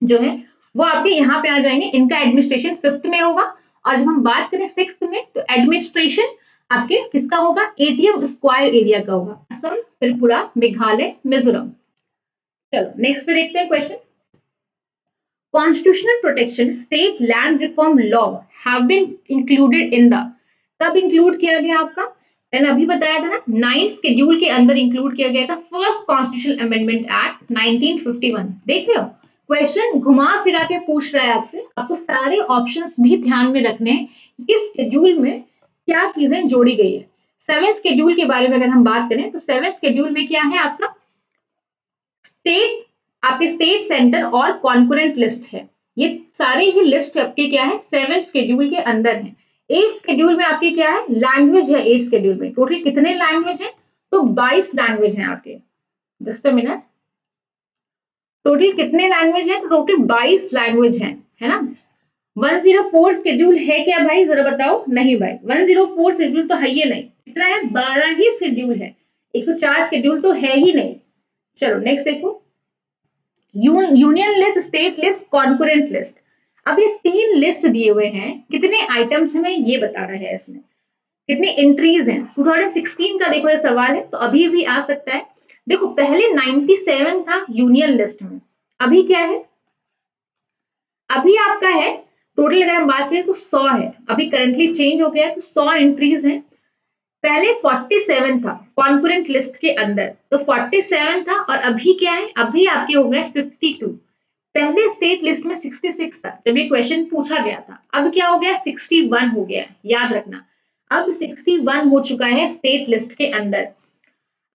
जो है वो आपके यहाँ पे आ जाएंगे। इनका एडमिनिस्ट्रेशन 5th में होगा, और जब हम बात करें 6th में तो एडमिनिस्ट्रेशन आपके किसका होगा, एटीएम स्क्वायर एरिया का होगा, असम, त्रिपुरा, मेघालय, मिजोरम। चलो नेक्स्ट पे देखते हैं question. Constitutional protection state land reform law have been included in the, कब इंक्लूड किया गया आपका, मैंने अभी बताया था ना 9th शेड्यूल के अंदर इंक्लूड किया गया था, फर्स्ट कॉन्स्टिट्यूशनल अमेंडमेंट एक्ट 1951। देख रहे हो क्वेश्चन घुमा फिरा के पूछ रहा है आपसे, आपको सारे ऑप्शंस भी ध्यान में रखने हैं, इस शेड्यूल में क्या चीजें जोड़ी गई है। 7th शेड्यूल के बारे में अगर हम बात करें तो 7th शेड्यूल में क्या है आपका स्टेट, आपके स्टेट सेंटर और कॉन्करेंट लिस्ट है, ये सारे ही लिस्ट आपके क्या है 7th शेड्यूल के अंदर है। 8th शेड्यूल में आपके क्या है लैंग्वेज है, 8th शेड्यूल में टोटल कितने लैंग्वेज है, तो 22 लैंग्वेज है आपके, जस्ट अ मिनट, टोटल कितने लैंग्वेज है, तो टोटल 22 लैंग्वेज है ना। 104 शेड्यूल है क्या भाई, जरा बताओ, नहीं भाई 104 शेड्यूल तो है ही नहीं, कितना है 12 ही शेड्यूल है, 104 शेड्यूल तो है ही नहीं। चलो नेक्स्ट देखो, union list, state list, concurrent list. अब ये 3 लिस्ट दिए हुए हैं, कितने आइटम्स में ये बताना है, इसमें कितनी एंट्रीज हैं। 2016 का देखो ये सवाल है, तो अभी भी आ सकता है। देखो पहले 97 था यूनियन लिस्ट में, अभी क्या है, अभी आपका है टोटल अगर हम बात करें तो 100 है, अभी करंटली चेंज हो गया है तो 100 एंट्रीज हैं। पहले 47 था कॉन्करेंट लिस्ट के अंदर, तो 47 था और अभी क्या है, अभी आपके हो गए 52। पहले स्टेट लिस्ट में 66 था जब ये क्वेश्चन पूछा गया था, अब क्या हो गया 61 हो गया, याद रखना अब 61 हो चुका है स्टेट लिस्ट के अंदर।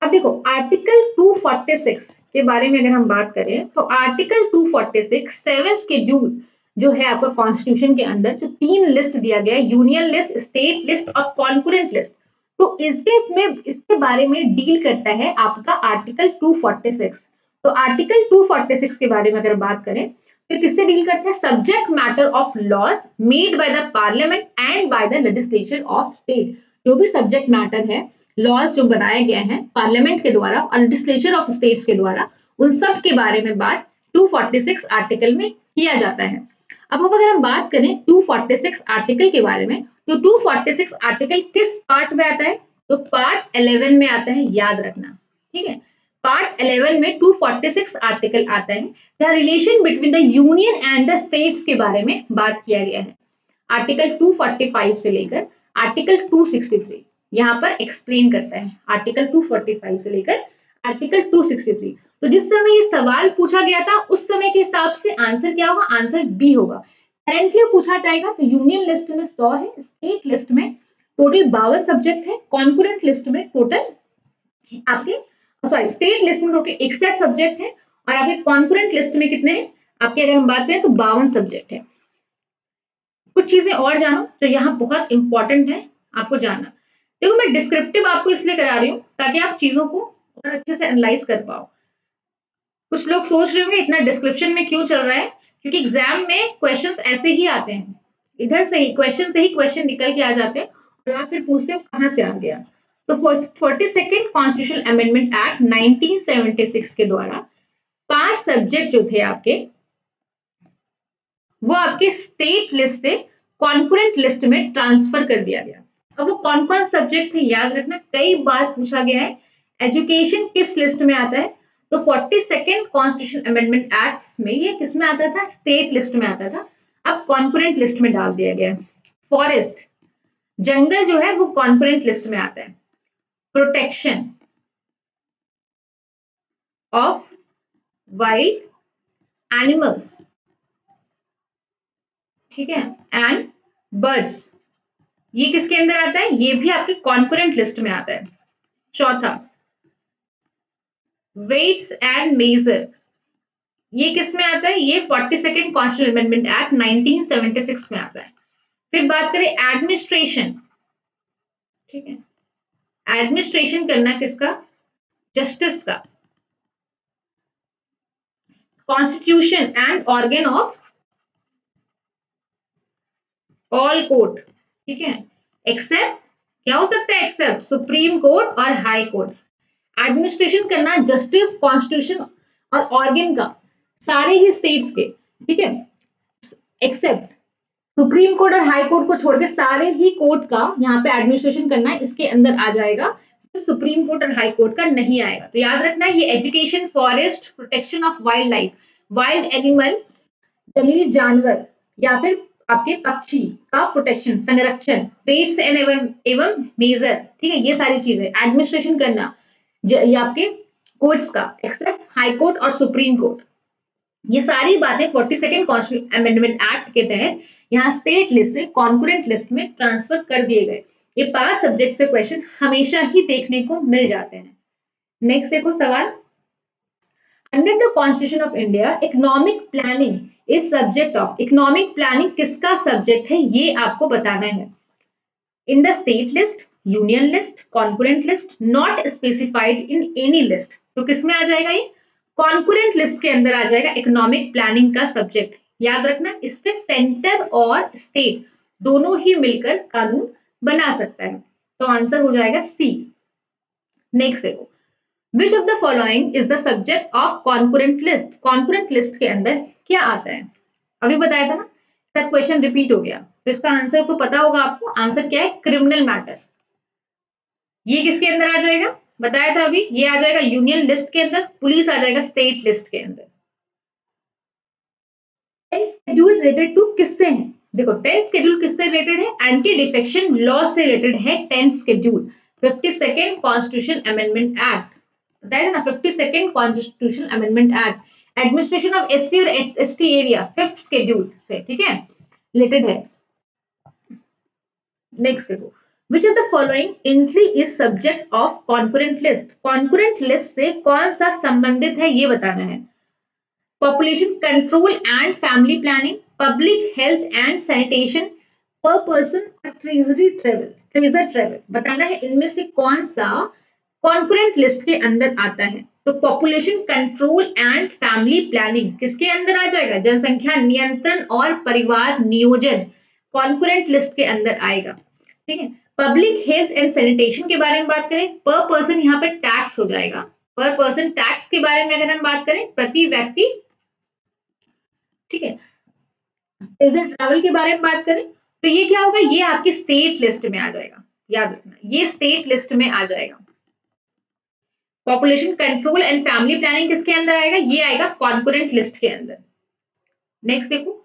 अब देखो आर्टिकल 246 के बारे में अगर हम बात करें तो आर्टिकल 246 7th शेड्यूल जो है आपका कॉन्स्टिट्यूशन के अंदर जो 3 लिस्ट दिया गया है, यूनियन लिस्ट, स्टेट लिस्ट और कॉन्करेंट लिस्ट, तो इसके बारे में डील करता है आपका आर्टिकल 246। तो आर्टिकल 246 के बारे में अगर बात करें तो किससे डील करता है? Subject matter of laws made by the parliament and by the legislation of state. जो भी सब्जेक्ट मैटर है, लॉज जो बनाए गए हैं पार्लियामेंट के द्वारा और लेजिस्लेशन ऑफ स्टेट्स के द्वारा, उन सब के बारे में बात 246 आर्टिकल में किया जाता है। अब अगर हम बात करें 246 आर्टिकल के बारे में, तो 246 आर्टिकल किस पार्ट में आता है? तो पार्ट 11 में आता है, याद रखना, ठीक है। पार्ट 11 में 246 आर्टिकल आता है, जहां relation between the union and the states के बारे में बात किया गया है। आर्टिकल 245 से लेकर आर्टिकल 263 यहाँ पर एक्सप्लेन करता है, आर्टिकल 245 से लेकर आर्टिकल 263। तो जिस समय ये सवाल पूछा गया था उस समय के हिसाब से आंसर क्या होगा? आंसर बी होगा। करेंटली पूछा जाएगा तो यूनियन लिस्ट में 100 है, स्टेट लिस्ट में टोटल 52 सब्जेक्ट है, कॉन्करेंट लिस्ट में टोटल आपके स्टेट लिस्ट में टोटल 61 सब्जेक्ट है और आपके कॉन्करेंट लिस्ट में कितने हैं आपके? अगर हम बात करें तो 52 सब्जेक्ट है। कुछ चीजें और जानो जो यहाँ बहुत इंपॉर्टेंट है आपको जानना। देखो मैं डिस्क्रिप्टिव आपको इसलिए करा रही हूँ ताकि आप चीजों को और अच्छे से एनालाइज कर पाओ। कुछ लोग सोच रहे होंगे इतना डिस्क्रिप्शन में क्यों चल रहा है, क्योंकि एग्जाम में क्वेश्चंस ऐसे ही आते हैं, इधर से ही क्वेश्चन निकल के आ जाते हैं और आप फिर पूछते हो कहाँ से आ गया। तो 42nd कॉन्स्टिट्यूशनल अमेंडमेंट एक्ट 1976 के द्वारा 5 सब्जेक्ट जो थे आपके, वो आपके स्टेट लिस्ट से कॉन्करेंट लिस्ट में ट्रांसफर कर दिया गया। अब वो कौन कौन सब्जेक्ट थे याद रखना, कई बार पूछा गया है। एजुकेशन किस लिस्ट में आता है? तो 42nd कॉन्स्टिट्यूशन अमेंडमेंट एक्ट में ये किस में आता था? स्टेट लिस्ट में आता था, अब कॉन्करेंट लिस्ट में डाल दिया गया। फॉरेस्ट, जंगल जो है वो कॉन्करेंट लिस्ट में आता है। प्रोटेक्शन ऑफ वाइल्ड एनिमल्स, ठीक है, एंड बर्ड्स, ये किसके अंदर आता है? ये भी आपके कॉन्करेंट लिस्ट में आता है। चौथा, वेट्स एंड मेजर, ये किस में आता है? ये 42nd कॉन्स्टिट्यूशनल अमेंडमेंट एक्ट 1976 में आता है। फिर बात करें एडमिनिस्ट्रेशन, ठीक है, एडमिनिस्ट्रेशन करना किसका? जस्टिस का। Constitution and organ of all court, ठीक है, एक्सेप्ट, क्या हो सकता है एक्सेप्ट? सुप्रीम कोर्ट और हाई कोर्ट। एडमिनिस्ट्रेशन करना जस्टिस, कॉन्स्टिट्यूशन और ऑर्गन का, सारे ही स्टेट्स के, ठीक है, एक्सेप्ट सुप्रीम कोर्ट और हाई कोर्ट को छोड़ के सारे ही कोर्ट का यहाँ पे एडमिनिस्ट्रेशन करना इसके अंदर आ जाएगा, तो सुप्रीम कोर्ट और हाई कोर्ट का नहीं आएगा। तो याद रखना ये education, forest, protection of wild life, wild animal, जंगली जानवर या फिर आपके पक्षी का प्रोटेक्शन, संरक्षण, वेट्स एंड एवं मेजर, ठीक है, ये सारी चीजें एडमिनिस्ट्रेशन करना ये आपके कोर्ट्स का, एक्सेप्ट हाई कोर्ट और सुप्रीम कोर्ट, ये सारी बातें 42nd कॉन्स्टिट्यूशनल अमेंडमेंट एक्ट के तहत यहाँ स्टेट लिस्ट से कॉन्करेंट लिस्ट में ट्रांसफर कर दिए गए। ये 5 सब्जेक्ट से क्वेश्चन हमेशा ही देखने को मिल जाते हैं। नेक्स्ट देखो सवाल, under the constitution of India economic planning is subject of, economic planning किसका सब्जेक्ट है ये आपको बताना है। In the state list, union list, concurrent list, not specified in any list, तो किसमें आ जाएगा? ये कॉन्करेंट लिस्ट के अंदर आ जाएगा इकोनॉमिक प्लानिंग का सब्जेक्ट। याद रखना इसमें सेंटर और स्टेट दोनों ही मिलकर कानून बना सकता है, तो आंसर हो जाएगा सी। नेक्स्ट देखो, which of the following is the subject of concurrent list, concurrent list के अंदर क्या आता है? अभी बताया था ना, सब क्वेश्चन रिपीट हो गया, तो इसका आंसर तो पता होगा आपको। आंसर क्या है? Criminal matter. ये किसके अंदर आ जाएगा? बताया था अभी, ये आ जाएगा यूनियन लिस्ट के अंदर, पुलिस आ जाएगा स्टेट लिस्ट के अंदर। 10th शेड्यूल रिलेटेड टू किससे है? देखो 10th शेड्यूल किससे रिलेटेड है? एंटी डिफेक्शन लॉ से रिलेटेड है 10th schedule. 52nd constitution amendment act, बताया था ना, 52nd constitution amendment act, administration of SC और एसटी एरिया 5th शेड्यूल से, ठीक है, रिलेटेड है। नेक्स्ट देखो, which of the following entry is subject of concurrent list, concurrent list से कौन सा संबंधित है ये बताना है। Population control and family planning, public health and sanitation पर पर्सन और ट्रेजर ट्रेवल बताना है इनमें से कौन सा कॉन्करेंट लिस्ट के अंदर आता है। तो population control and family planning किसके अंदर आ जाएगा? जनसंख्या नियंत्रण और परिवार नियोजन कॉन्करेंट लिस्ट के अंदर आएगा। ठीक है, पब्लिक हेल्थ एंड सैनिटेशन के बारे में बात करें, पर पर्सन यहाँ पे टैक्स हो जाएगा। पर पर्सन टैक्स के बारे में अगर हम बात करें, प्रति व्यक्ति। ठीक है, ट्रैवल के बारे में बात करें तो ये क्या होगा? ये आपकी स्टेट लिस्ट में आ जाएगा, याद रखना ये स्टेट लिस्ट में आ जाएगा। Population control and family planning किसके अंदर आएगा? ये आएगा कॉन्करेंट लिस्ट के अंदर। नेक्स्ट देखो,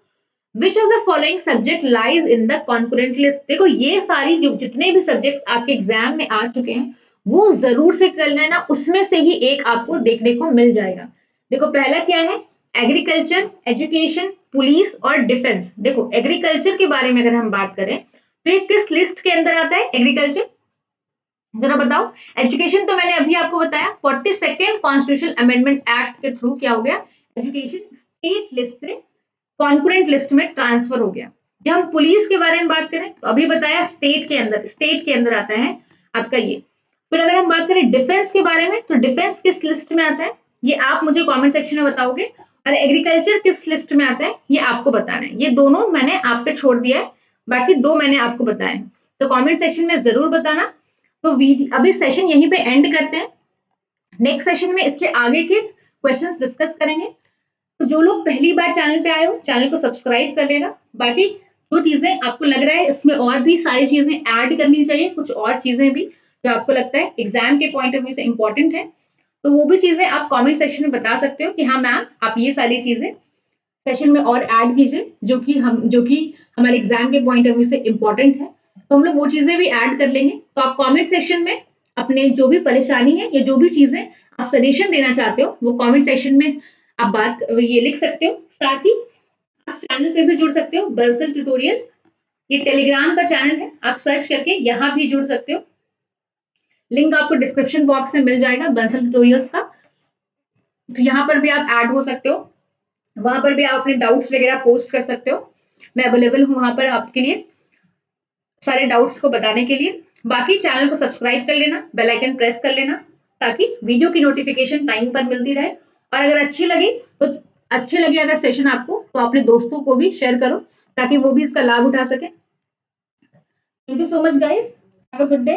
which of the following subject lies in the concurrent list. देखो ये सारी जो जितने भी सब्जेक्ट्स आपके एग्जाम में आ चुके हैं वो जरूर से कर लेना, उसमें से ही एक आपको देखने को मिल जाएगा। देखो पहला क्या है? एग्रीकल्चर, एजुकेशन, पुलिस और डिफेंस। देखो एग्रीकल्चर के बारे में अगर हम बात करें तो ये किस लिस्ट के अंदर आता है? एग्रीकल्चर, जरा बताओ। एजुकेशन तो मैंने अभी आपको बताया, 42nd कॉन्स्टिट्यूशन अमेंडमेंट एक्ट के थ्रू क्या हो गया? एजुकेशन स्टेट लिस्ट से कॉन्करेंट लिस्ट में ट्रांसफर हो गया। जब हम पुलिस के बारे में बात करें तो अभी बताया स्टेट के अंदर आता है आपका ये। फिर अगर हम बात करें डिफेंस के बारे में तो डिफेंस किस लिस्ट में आता है ये आप मुझे कमेंट सेक्शन में बताओगे, और एग्रीकल्चर किस लिस्ट में आता है ये आपको बताना है। ये दोनों मैंने आप पे छोड़ दिया है, बाकी दो मैंने आपको बताया है, तो कमेंट सेक्शन में जरूर बताना। तो अभी सेशन यहीं पे एंड करते हैं, नेक्स्ट सेशन में इसके आगे के क्वेश्चंस डिस्कस करेंगे। तो जो लोग पहली बार चैनल पे आए हो चैनल को सब्सक्राइब कर लेना। बाकी जो चीजें आपको लग रहा है इसमें और भी सारी चीजें ऐड करनी चाहिए, कुछ और चीजें भी जो आपको लगता है एग्जाम के पॉइंट ऑफ व्यू से इंपॉर्टेंट है, तो वो भी चीजें आप कमेंट सेक्शन में बता सकते हो कि हाँ मैम आप ये सारी चीजें सेशन में और ऐड कीजिए जो कि हमारे एग्जाम के पॉइंट ऑफ व्यू से इंपॉर्टेंट है, तो हम लोग वो चीजें भी ऐड कर लेंगे। तो आप कमेंट सेक्शन में अपने जो भी परेशानी है या जो भी चीजें आप सजेशन देना चाहते हो वो कमेंट सेक्शन में आप ये लिख सकते हो। साथ ही आप चैनल पे भी जुड़ सकते हो, बंसल ट्यूटोरियल, ये टेलीग्राम का चैनल है, आप सर्च करके यहाँ भी जुड़ सकते हो। लिंक आपको डिस्क्रिप्शन बॉक्स में मिल जाएगा बंसल ट्यूटोरियल्स का, तो यहाँ पर भी आप ऐड हो सकते हो, वहां पर भी आप अपने डाउट्स वगैरह पोस्ट कर सकते हो। मैं अवेलेबल हूँ वहां पर आपके लिए सारे डाउट्स को बताने के लिए। बाकी चैनल को सब्सक्राइब कर लेना, बेल आइकन प्रेस कर लेना ताकि वीडियो की नोटिफिकेशन टाइम पर मिलती रहे। और अगर अच्छे लगे अगर सेशन आपको तो अपने दोस्तों को भी शेयर करो ताकि वो भी इसका लाभ उठा सके। Thank you so much guys, have a good day.